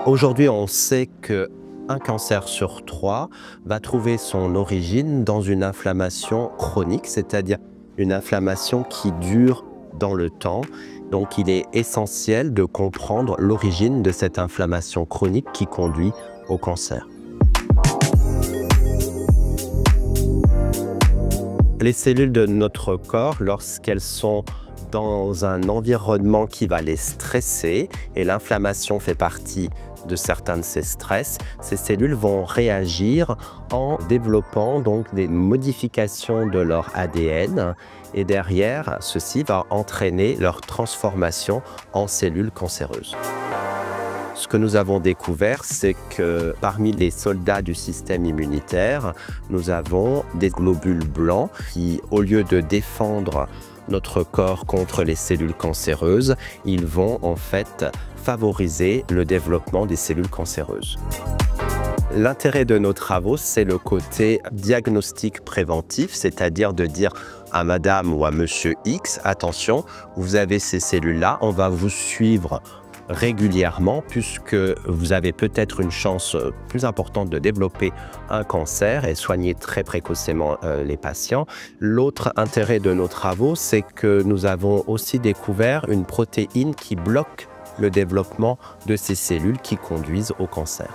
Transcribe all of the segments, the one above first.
Aujourd'hui, on sait qu'un cancer sur 3 va trouver son origine dans une inflammation chronique, c'est-à-dire une inflammation qui dure dans le temps. Donc il est essentiel de comprendre l'origine de cette inflammation chronique qui conduit au cancer. Les cellules de notre corps, lorsqu'elles sont dans un environnement qui va les stresser, et l'inflammation fait partie de certains de ces stress, ces cellules vont réagir en développant donc des modifications de leur ADN, et derrière, ceci va entraîner leur transformation en cellules cancéreuses. Ce que nous avons découvert, c'est que parmi les soldats du système immunitaire, nous avons des globules blancs qui, au lieu de défendre notre corps contre les cellules cancéreuses, ils vont en fait favoriser le développement des cellules cancéreuses. L'intérêt de nos travaux, c'est le côté diagnostic préventif, c'est-à-dire de dire à madame ou à monsieur X, attention, vous avez ces cellules-là, on va vous suivre régulièrement puisque vous avez peut-être une chance plus importante de développer un cancer et soigner très précocement les patients. L'autre intérêt de nos travaux, c'est que nous avons aussi découvert une protéine qui bloque le développement de ces cellules qui conduisent au cancer.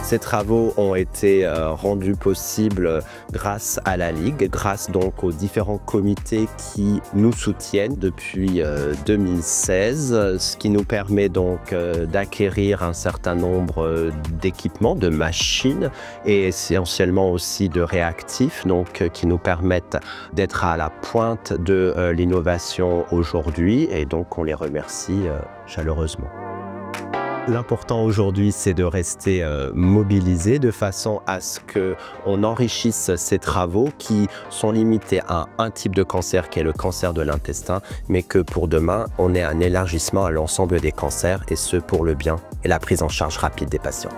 Ces travaux ont été rendus possibles grâce à la Ligue, grâce donc aux différents comités qui nous soutiennent depuis 2016, ce qui nous permet donc d'acquérir un certain nombre d'équipements, de machines et essentiellement aussi de réactifs, donc qui nous permettent d'être à la pointe de l'innovation aujourd'hui, et donc on les remercie chaleureusement. L'important aujourd'hui, c'est de rester mobilisé de façon à ce qu'on enrichisse ces travaux qui sont limités à un type de cancer qui est le cancer de l'intestin, mais que pour demain, on ait un élargissement à l'ensemble des cancers, et ce pour le bien et la prise en charge rapide des patients.